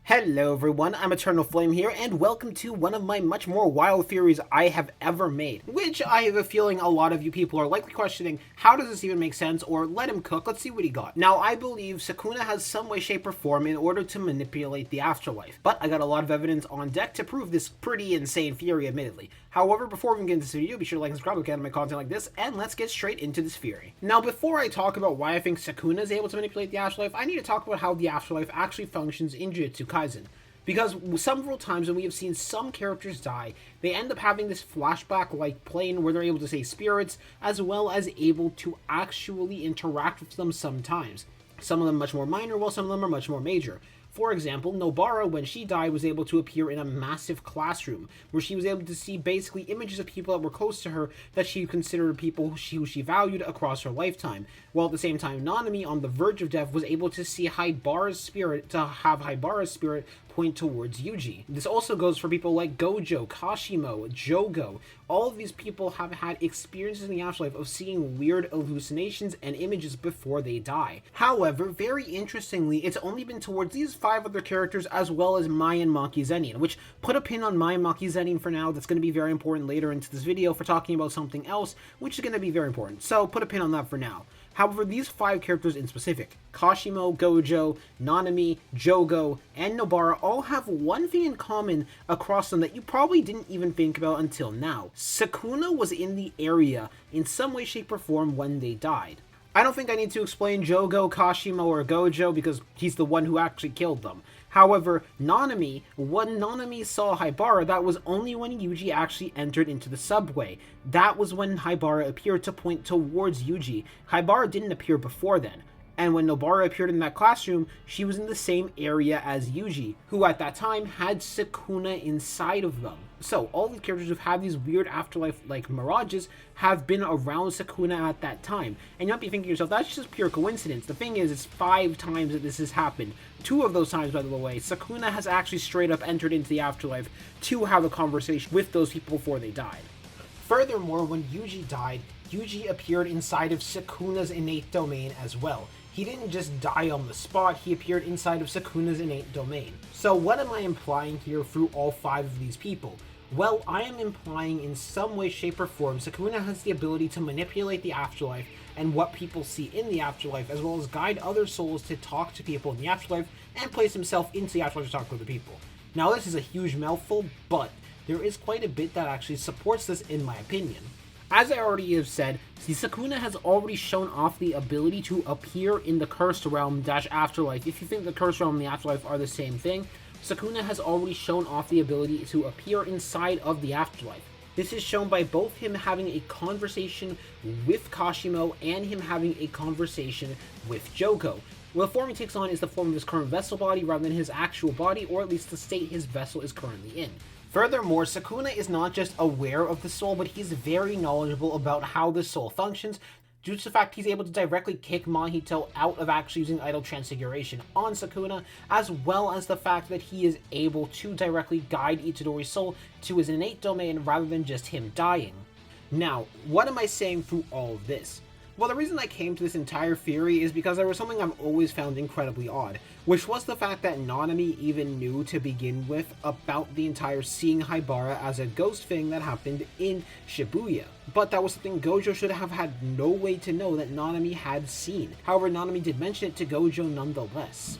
Hello everyone, I'm Eternal Flame here, and welcome to one of my much more wild theories I have ever made, which I have a feeling a lot of you people are likely questioning, how does this even make sense, or let him cook, let's see what he got. Now, I believe Sukuna has some way, shape, or form in order to manipulate the afterlife, but I got a lot of evidence on deck to prove this pretty insane theory, admittedly. However, before we get into this video, be sure to like and subscribe to my content like this, and let's get straight into this theory. Now, before I talk about why I think Sukuna is able to manipulate the afterlife, I need to talk about how the afterlife actually functions in Jujutsu Kaisen. Because several times when we have seen some characters die, they end up having this flashback-like plane where they're able to say spirits, as well as able to actually interact with them sometimes. Some of them much more minor, while some of them are much more major. For example, Nobara, when she died, was able to appear in a massive classroom, where she was able to see basically images of people that were close to her that she considered people who she valued across her lifetime. While at the same time, Nanami, on the verge of death, was able to see Haibara's spirit, point towards Yuji. This also goes for people like Gojo, Kashimo, Jogo. All of these people have had experiences in the afterlife of seeing weird hallucinations and images before they die. However, very interestingly, it's only been towards these 5 other characters as well as Mai and Maki Zenin, which put a pin on Mai and Maki Zenin for now. That's going to be very important later into this video for talking about something else, which is going to be very important. So put a pin on that for now. However, these 5 characters in specific, Kashimo, Gojo, Nanami, Jogo, and Nobara all have one thing in common across them that you probably didn't even think about until now. Sukuna was in the area in some way, shape, or form when they died. I don't think I need to explain Jogo, Kashimo, or Gojo because he's the one who actually killed them. However, Nanami, when Nanami saw Haibara, that was only when Yuji actually entered into the subway. That was when Haibara appeared to point towards Yuji. Haibara didn't appear before then. And when Nobara appeared in that classroom, she was in the same area as Yuji, who at that time had Sukuna inside of them. So, all these characters who've had these weird afterlife-like mirages have been around Sukuna at that time. And you might be thinking to yourself, that's just pure coincidence. The thing is, it's 5 times that this has happened. 2 of those times, by the way, Sukuna has actually straight up entered into the afterlife to have a conversation with those people before they died. Furthermore, when Yuji died, Yuji appeared inside of Sukuna's innate domain as well. He didn't just die on the spot, he appeared inside of Sukuna's innate domain. So what am I implying here through all 5 of these people? Well, I am implying in some way, shape, or form, Sukuna has the ability to manipulate the afterlife and what people see in the afterlife, as well as guide other souls to talk to people in the afterlife and place himself into the afterlife to talk to other people. Now, this is a huge mouthful, but there is quite a bit that actually supports this in my opinion. As I already have said, Sukuna has already shown off the ability to appear in the Cursed Realm - Afterlife. If you think the Cursed Realm and the Afterlife are the same thing, Sukuna has already shown off the ability to appear inside of the Afterlife. This is shown by both him having a conversation with Kashimo and him having a conversation with Jogo. Well, the form he takes on is the form of his current vessel body rather than his actual body, or at least the state his vessel is currently in. Furthermore, Sukuna is not just aware of the soul, but he's very knowledgeable about how the soul functions, due to the fact he's able to directly kick Mahito out of actually using Idol Transfiguration on Sukuna, as well as the fact that he is able to directly guide Itadori's soul to his innate domain rather than just him dying. Now, what am I saying through all of this? Well, the reason I came to this entire theory is because there was something I've always found incredibly odd, which was the fact that Nanami even knew to begin with about the entire seeing Haibara as a ghost thing that happened in Shibuya. But that was something Gojo should have had no way to know that Nanami had seen. However, Nanami did mention it to Gojo nonetheless.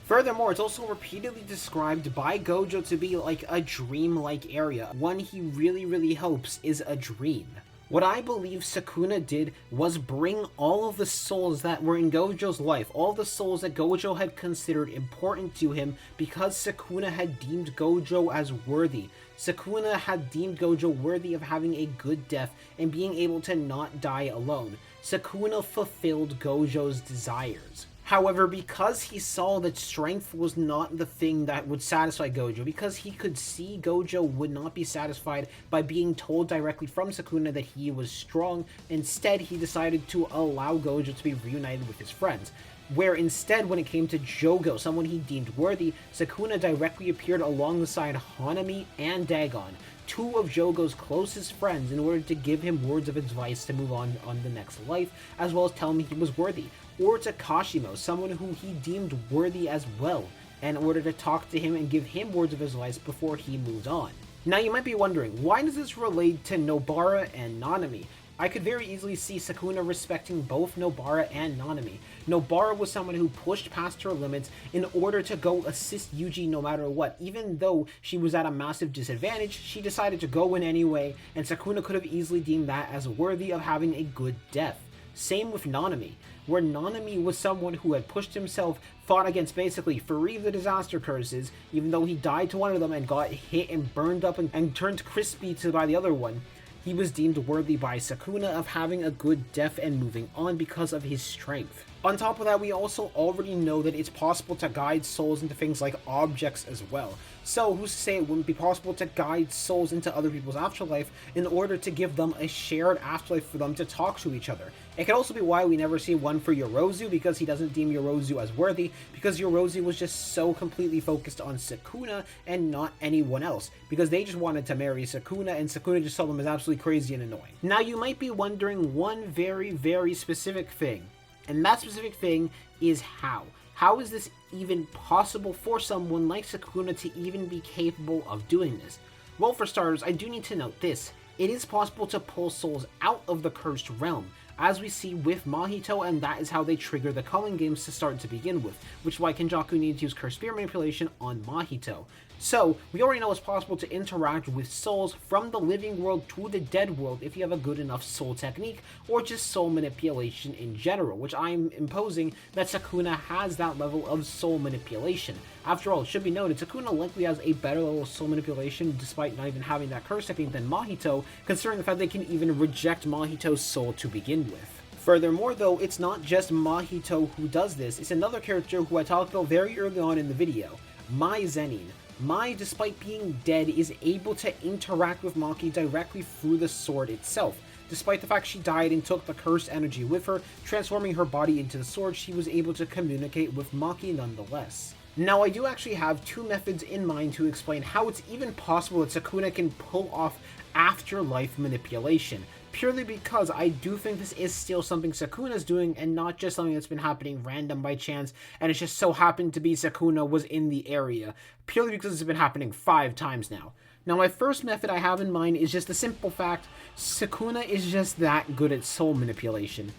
Furthermore, it's also repeatedly described by Gojo to be like a dream-like area, one he really hopes is a dream. What I believe Sukuna did was bring all of the souls that were in Gojo's life, all the souls that Gojo had considered important to him because Sukuna had deemed Gojo as worthy. Sukuna had deemed Gojo worthy of having a good death and being able to not die alone. Sukuna fulfilled Gojo's desires. However, because he saw that strength was not the thing that would satisfy Gojo, because he could see Gojo would not be satisfied by being told directly from Sukuna that he was strong, instead he decided to allow Gojo to be reunited with his friends. Where instead, when it came to Jogo, someone he deemed worthy, Sukuna directly appeared alongside Hanami and Dagon, 2 of Jogo's closest friends, in order to give him words of advice to move on the next life, as well as tell him he was worthy. Or to Kashimo, someone who he deemed worthy as well. in order to talk to him and give him words of advice before he moved on. Now you might be wondering, why does this relate to Nobara and Nanami? I could very easily see Sukuna respecting both Nobara and Nanami. Nobara was someone who pushed past her limits in order to go assist Yuji no matter what. Even though she was at a massive disadvantage, she decided to go in anyway, and Sukuna could have easily deemed that as worthy of having a good death. Same with Nanami, where Nanami was someone who had pushed himself, fought against basically 3 of the disaster curses, even though he died to one of them and got hit and burned up and turned crispy by the other one. He was deemed worthy by Sukuna of having a good death and moving on because of his strength. On top of that, we also already know that it's possible to guide souls into things like objects as well. So who's to say it wouldn't be possible to guide souls into other people's afterlife in order to give them a shared afterlife for them to talk to each other? It could also be why we never see one for Yorozu, because he doesn't deem Yorozu as worthy, because Yorozu was just so completely focused on Sukuna and not anyone else, because they just wanted to marry Sukuna, and Sukuna just saw them as absolutely crazy and annoying. Now you might be wondering one very, very specific thing, and that specific thing is how. How is this even possible for someone like Sukuna to even be capable of doing this? Well, for starters, I do need to note this. It is possible to pull souls out of the cursed realm, as we see with Mahito, and that is how they trigger the culling games to start to begin with, which is why Kenjaku needed to use cursed spirit manipulation on Mahito. So, we already know it's possible to interact with souls from the living world to the dead world if you have a good enough soul technique, or just soul manipulation in general, which I'm imposing that Sukuna has that level of soul manipulation. After all, it should be noted, Sukuna likely has a better level of soul manipulation despite not even having that curse technique than Mahito, considering the fact they can even reject Mahito's soul to begin with. Furthermore though, it's not just Mahito who does this, it's another character who I talked about very early on in the video, Mai Zenin. Mai, despite being dead, is able to interact with Maki directly through the sword itself. Despite the fact she died and took the cursed energy with her, transforming her body into the sword, she was able to communicate with Maki nonetheless. Now, I do actually have 2 methods in mind to explain how it's even possible that Sukuna can pull off afterlife manipulation, purely because I do think this is still something Sukuna's doing and not just something that's been happening random by chance, and it just so happened to be Sukuna was in the area, purely because it's been happening 5 times now. Now, my first method I have in mind is just the simple fact Sukuna is just that good at soul manipulation.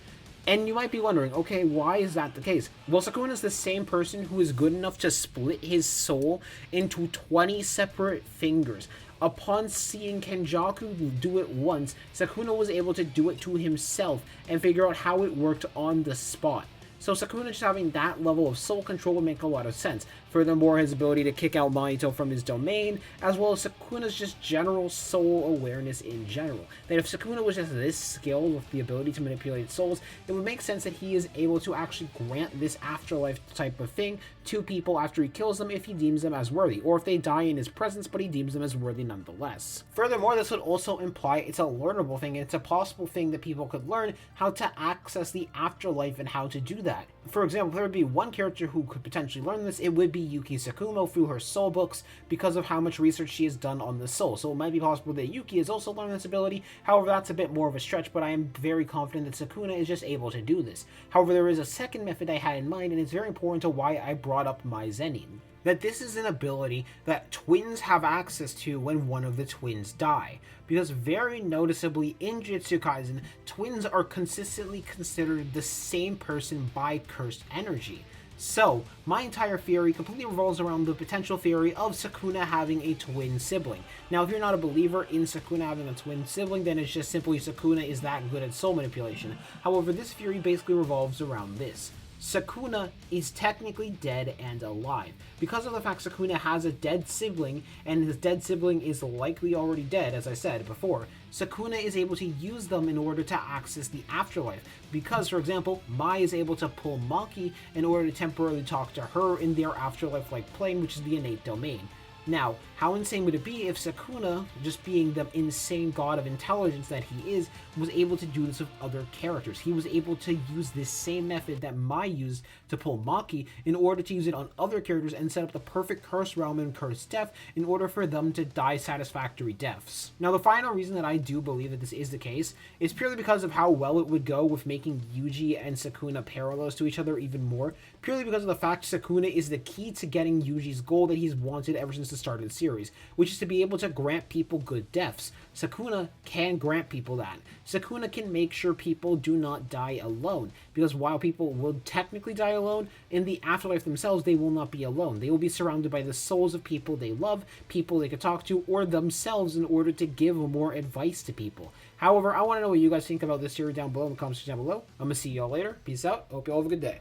And you might be wondering, okay, why is that the case? Well, Sukuna is the same person who is good enough to split his soul into 20 separate fingers. Upon seeing Kenjaku do it once, Sukuna was able to do it to himself and figure out how it worked on the spot. So Sukuna just having that level of soul control would make a lot of sense. Furthermore, his ability to kick out Mahito from his domain, as well as Sukuna's just general soul awareness in general. That if Sukuna was just this skilled with the ability to manipulate souls, it would make sense that he is able to actually grant this afterlife type of thing to people after he kills them if he deems them as worthy, or if they die in his presence but he deems them as worthy nonetheless. Furthermore, this would also imply it's a learnable thing, and it's a possible thing that people could learn how to access the afterlife and how to do that. For example, if there would be one character who could potentially learn this, it would be Yuki Tsukumo through her soul books because of how much research she has done on the soul. So it might be possible that Yuki has also learned this ability. However, that's a bit more of a stretch, but I am very confident that Sukuna is just able to do this. However, there is a second method I had in mind, and it's very important to why I brought up Mai Zenin. That this is an ability that twins have access to when one of the twins die. Because very noticeably in Jujutsu Kaisen, twins are consistently considered the same person by cursed energy. So, my entire theory completely revolves around the potential theory of Sukuna having a twin sibling. Now, if you're not a believer in Sukuna having a twin sibling, then it's just simply Sukuna is that good at soul manipulation. However, this theory basically revolves around this. Sukuna is technically dead and alive. Because of the fact Sukuna has a dead sibling, and his dead sibling is likely already dead, as I said before, Sukuna is able to use them in order to access the afterlife. Because, for example, Mai is able to pull Maki in order to temporarily talk to her in their afterlife-like plane, which is the innate domain. Now, How insane would it be if Sukuna, just being the insane god of intelligence that he is, was able to do this with other characters? He was able to use this same method that Mai used to pull Maki in order to use it on other characters and set up the perfect curse realm and curse death in order for them to die satisfactory deaths. Now, the final reason that I do believe that this is the case is purely because of how well it would go with making Yuji and Sukuna parallels to each other even more, purely because of the fact Sukuna is the key to getting Yuji's goal that he's wanted ever since the start of the series, which is to be able to grant people good deaths. Sukuna can grant people that. Sukuna can make sure people do not die alone, because while people will technically die alone, in the afterlife themselves, they will not be alone. They will be surrounded by the souls of people they love, people they could talk to, or themselves in order to give more advice to people. However, I want to know what you guys think about this series down below in the comments section down below. I'm going to see y'all later. Peace out. Hope you all have a good day.